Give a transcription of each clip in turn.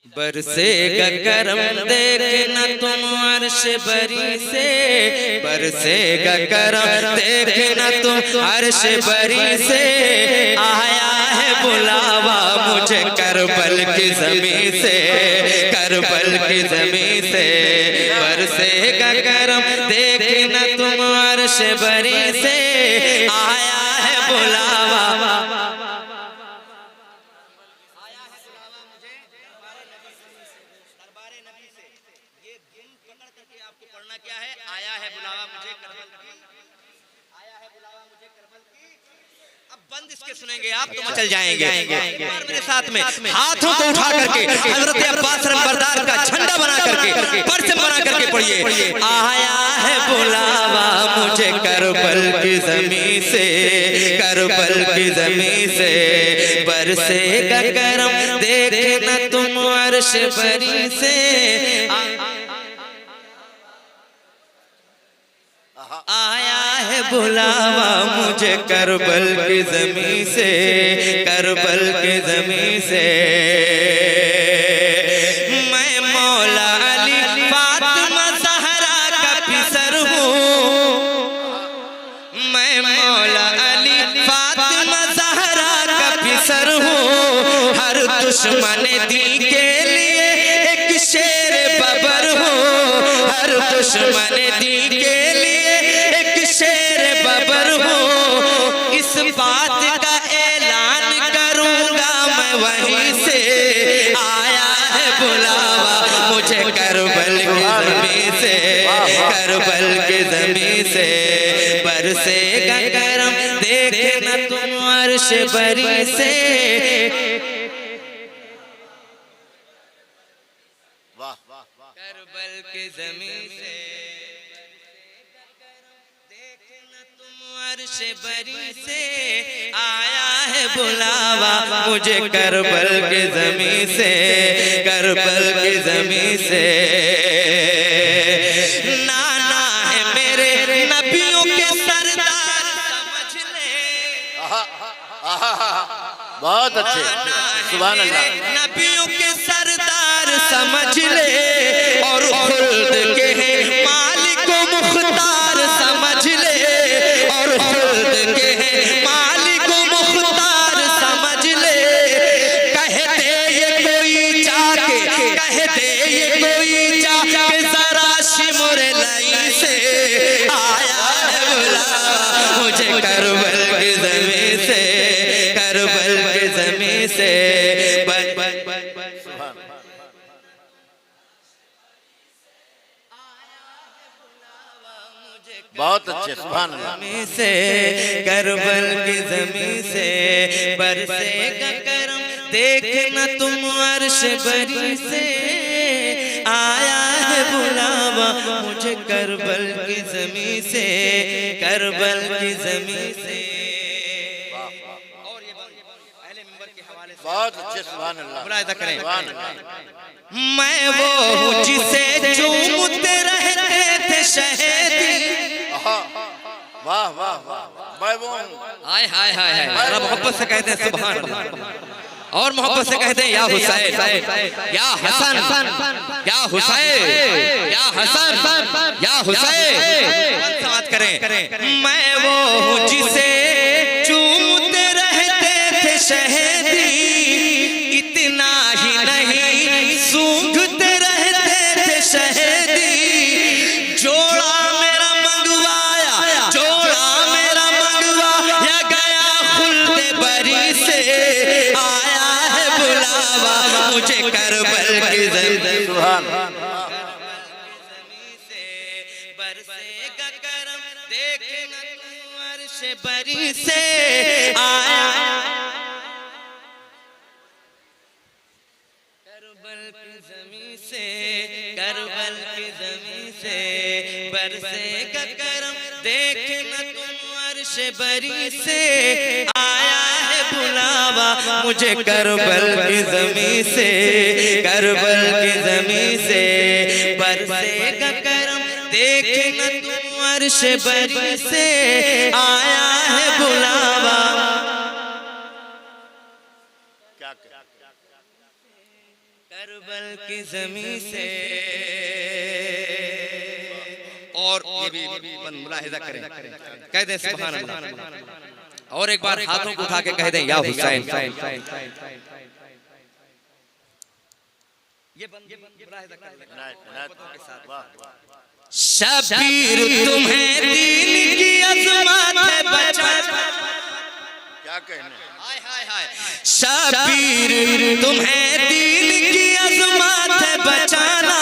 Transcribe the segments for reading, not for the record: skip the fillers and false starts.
बरसेगा करम देखना तुम अर्श बरी से, बरसेगा करम देखना तुम अर्श बरी से। आया है बुलावा मुझे करबल की ज़मीं से, करबल की ज़मीं से। बरसेगा करम देखना तुम अर्श बरी से, आया है बुलावा। क्या है? आया है बुलावा मुझे करबल की, आया है बुलावा मुझे करबल की। अब बंद इसके सुनेंगे आप तो मचल जाएंगे। मेरे साथ में हाथों को उठा करके हजरत अब्बास नंबरदार का झंडा बना करके परचम बना करके पढ़िए। आया है बुलावा मुझे करबल की ज़मीं से, करबल की ज़मीं से। बरसेगा करम देखना तुम अर्श बरी से। आया है बुलावा मुझे करबल की ज़मीं से, करबल की ज़मीं से। मैं मौला अली फातिमा ज़हरा का पिसर हूँ, मैं मौला अली फातिमा ज़हरा का पिसर हूँ। हर दुश्मन दी के लिए एक शेर बबर हूँ, हर दुश्मन दी के शेर बबर हूँ। इस बात का ऐलान करूँगा मैं वहीं से। आया है बुलावा मुझे करबल की ज़मीं से, करबल की ज़मीं से। बरसेगा करम देखना तुम अर्श बरी से। करबल की ज़मीं से अर्श बरी से। आया है बुलावा मुझे करबल की ज़मीं से, करबल की ज़मीं से। नाना है मेरे नबियों के सरदार समझ ले। बहुत अच्छे, सुभान अल्लाह। नबियों के सरदार समझ ले और खुल्द के मालिक मुख्तार समझ ले, और खुद के मालिक मुख्तार समझ ले। कहते ये कोई जाके, कहते ये कोई जाके जरा शिमुर लाई से। आया है बुलावा मुझे करबल की ज़मीं से, करबल की ज़मीं से। बहुत अच्छे, सुभान अल्लाह। से करबल की ज़मीं से। बरसेगा करम देखना तुम अर्श बरी से। आया है बुलावा मुझे करबल की ज़मीं से, करबल की ज़मीं से। और ये अहले मिंबर के हवाले से बहुत अच्छे, सुभान अल्लाह। मुलाहिज़ा करें। मैं वो हूँ जिसे चूमते रहते थे शहदी। वाह वाह वाह, मैं वो हूँ। हाय हाय हाय हाय, जरा मोहब्बत से कहते हैं सुभान अल्लाह, और मोहब्बत से कहते हैं या हुसैन, या हसन, या हुसैन, या हसन, या हुसैन। समात करें। मैं वो हूँ जिसे चूमते रहते थे शहदी। इतना ही नहीं सूंघते रहते थे शहदी। जोड़ा मेरा मंगवाया, जोड़ा मेरा मंगवाया गया खुल्द बरी से। आया है बुलावा मुझे करबल की ज़मीं से। बरसेगा करम देखना तुम अर्श बरी से। आया करबल की ज़मीं से, करबल की ज़मीं से। बरसेगा करम देखना तुम अर्श बरी से। आया है बुलावा मुझे करबल की ज़मीं से, करबल की ज़मीं से। बरसेगा करम देखना तुम अर्श बरी से। आया है बुलावा। करबल करबल की ज़मीं से। और ये भी मुलाहिजा करें, कह दें सुभान अल्लाह। और एक बार हाथों को उठा के कह दें या हुसैन। ये मुलाहिजा कर लें के साथ। शबीर तुम्हें दीन की अज़मत है बचा। क्या कहने? हाय हाय हाय। शबीर तुम्हें दीन की अज़मत है बचाना,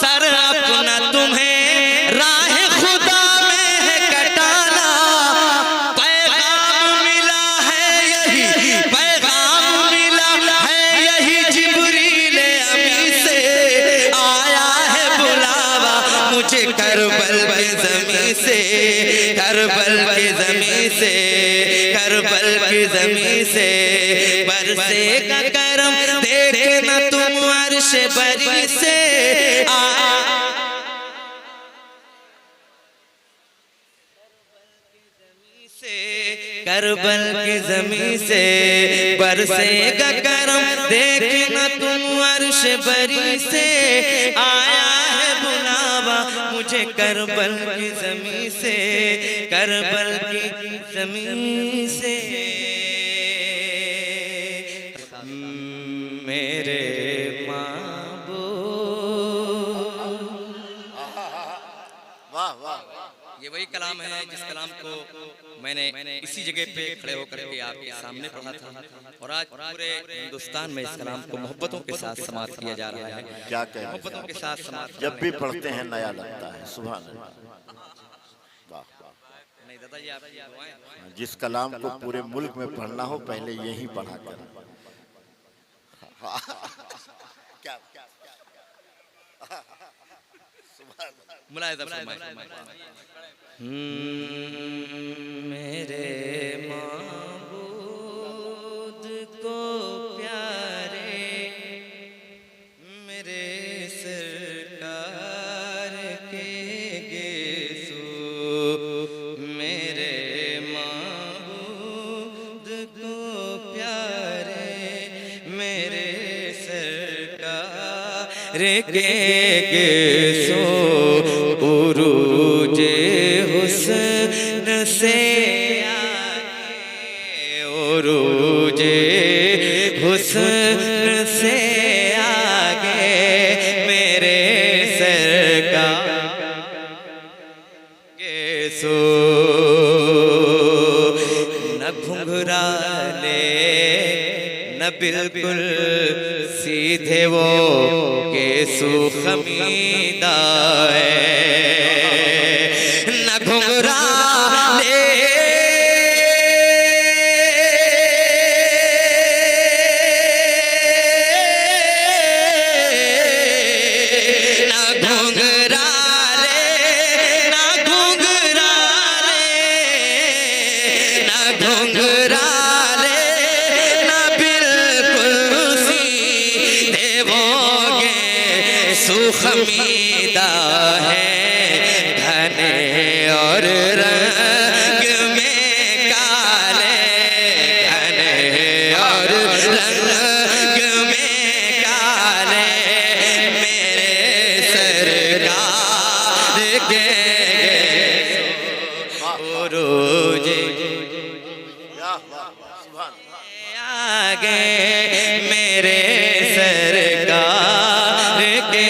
सर अपना तुम्हें राह खुदा में है कटाना। पैगाम मिला है यही, पैगाम मिला है यही जिब्रील अमी से। आया है बुलावा मुझे करबल की ज़मीं से, करबल की ज़मीं से, करबल की ज़मीं से। बरसेगा करम देखना तुम अर्श बरी से। करबल की ज़मीं से बरसेगा करम देखना तुम अर्श बरी से। आया है बुलावा मुझे करबल की ज़मीं से, करबल की ज़मीं से। मेरे वाह वाह। ये वही कलाम है जिस कलाम को मैंने इसी जगह पे खड़े होकर के आपके सामने पढ़ा था। और आज पूरे हिंदुस्तान में इस कलाम को मोहब्बतों के साथ समाप्त किया जा रहा है। क्या कहने? मोहब्बतों के साथ समाप्त जब भी पढ़ते हैं नया लगता है। सुभान अल्लाह। वाह। नहीं दादा जी, आपकी दुआएं। जिस कलाम को पूरे मुल्क में पढ़ना हो पहले यही पढ़ा कर। क्या मुलाहिजा फरमाएं। मेरे माबूद को प्यारे, मेरे सरकार के गेसू। मेरे माबूद को प्यारे, मेरे सरकार के गेसू। उरूजे हुस्न से आगे, उरूजे हुस्न से आगे मेरे सरकार के सो। न घुंघराले न बिल्कुल सीधे वो केसु खमीदा है। न घुंघराले न घुंघराले न घुंघराले न घुंघराले न बिल्कुल सीधे वो सुखमीदा है। घने और रंग में काले, घने और रंग में काले मेरे सरकार के उरूज आगे मेरे सरकार के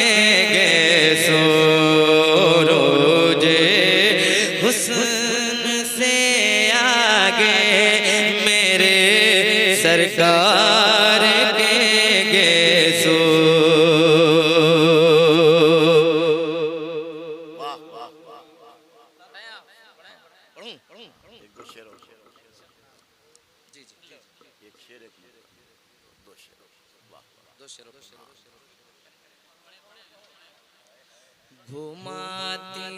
सूरज हुस्न से आगे मेरे सरकार के गेसो। वाह वाह वाह। एक दो शेर और। जी जी एक शेर एक दो शेर। वाह दो शेर। घुमाती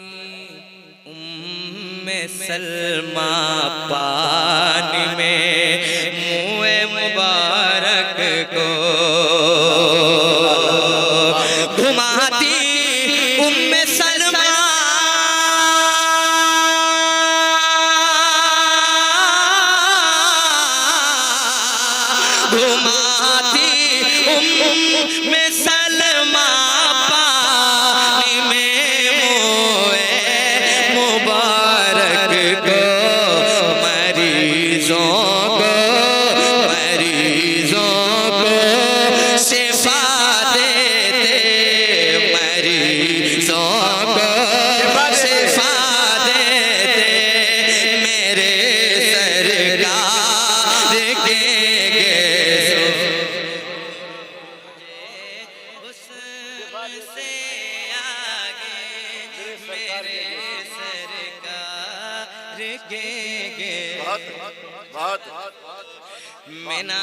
उम्मे सलमा पानी में मुए मुबारक को। घुमाती उम्मे सलमा घुमाती उम्मे से आगे मेरे सरकार के बहुत बहुत मीना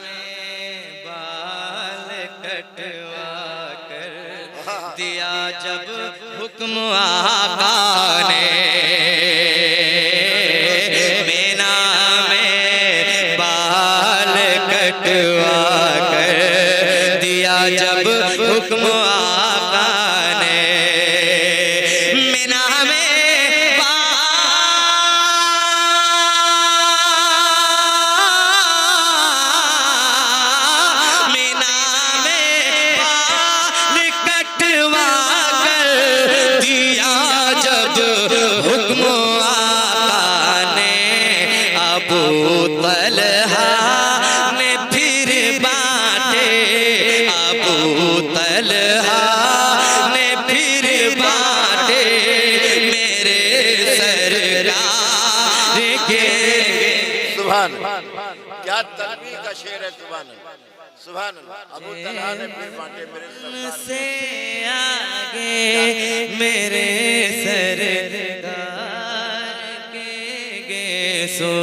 में बाल कटवा कर दिया जब हुक्म आका ने, मीना में बाल कटवा कर दिया जब हुक्म आका ने, मीना में क्या तलबी का शेर है। सुभान अल्लाह, सुभान अल्लाह। अबू तलहा ने फिर बांटे मेरे सरकार से आगे मेरे सरकार के सो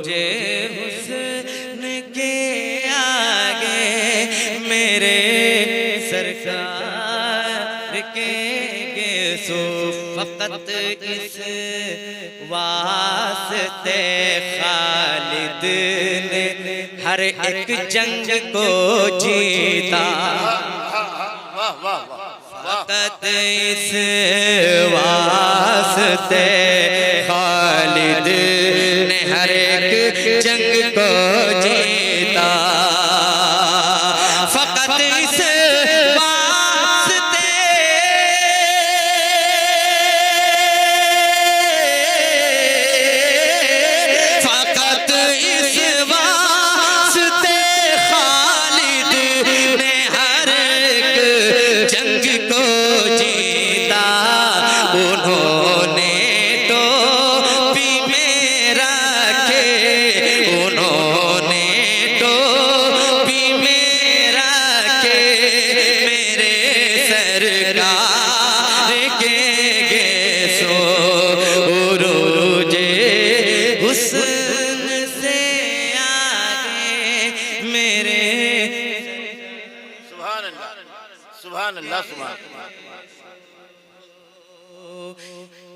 जे हुस्न के आगे मेरे सरकार के सो फकत इस वास्ते खालिद ने हर एक जंग को जीता, फकत इस वास्ते खालिद ने हर एक जंग को जीता, फकत इस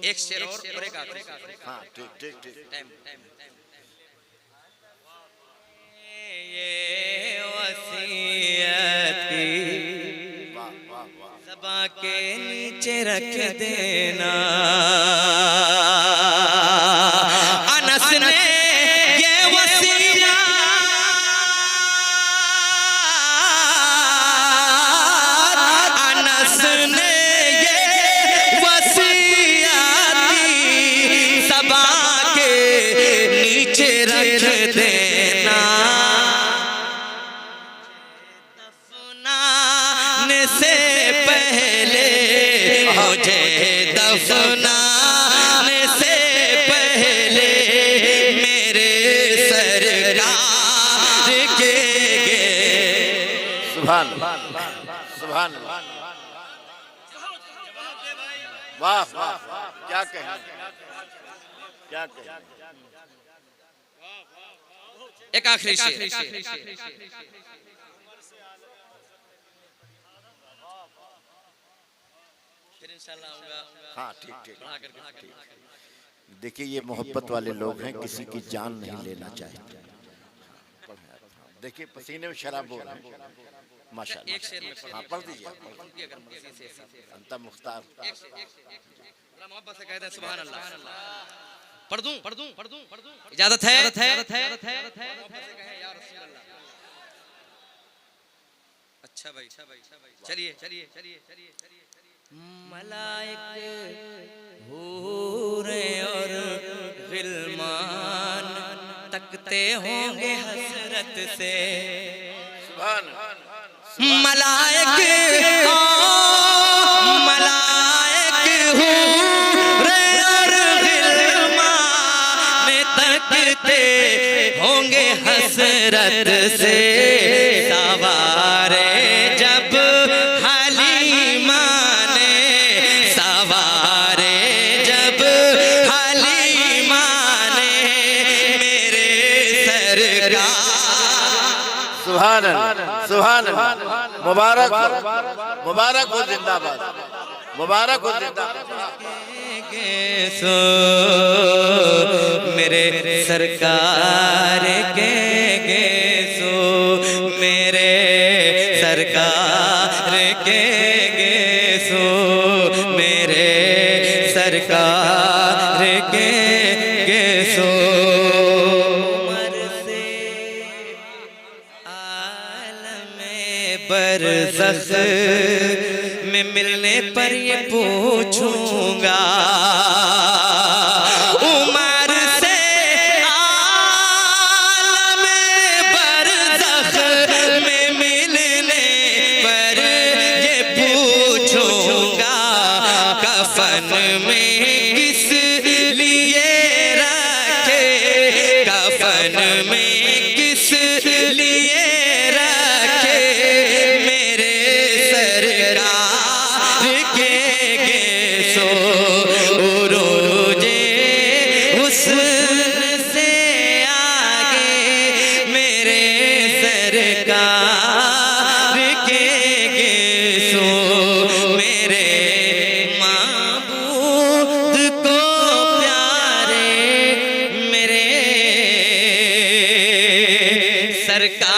एक शेर और एक आखिरी। हाँ ठीक ठीक ठीक। ये वसीयत की ज़बां के नीचे रख देना, अनस ने ये वसीयत अनस ने रख देना, दफनाने से पहले मुझे दफनाने से पहले मेरे सरकार के सुभान सुभान वाह वाह क्या कहें क्या कहें। एक आखिरी शेर। फिर इंशाल्लाह आऊंगा। हाँ ठीक ठीक। देखिए ये मोहब्बत वाले लोग हैं, किसी की जान नहीं लेना चाहते। देखिए पसीने में शराब हो रहा है माशाअल्लाह। एक शेर में हाँ पढ़ दीजिए। अंता मुख्तार मोहब्बत से कहते हैं सुभान अल्लाह। पढ़ दूं इजाजत है। अच्छा भाई चलिए। मलाइक हूरे और गिलमान तकते होंगे हसरत से, मलाइक हूरे और गिलमान तकते होंगे हसरत से, सवारे जब सुभान अल्लाह। मुबारक हो, मुबारक हो, जिंदाबाद, मुबारक हो, जिंदाबाद। सो मेरे सरकार के सो मेरे सरकार के सो मेरे सरकार के सो उमर से आलमे बरज़ख में मिलने पर ये पूछूंगा, उमर से आलमे बरज़ख में मिलने पर ये पूछूंगा, कफन में किस लिए रखे, कफन में किस लिए रखे मेरे सरकार के सो उरोजे हुस्न से आगे मेरे सरकार के सो मेरे माबूद को प्यारे मेरे सरकार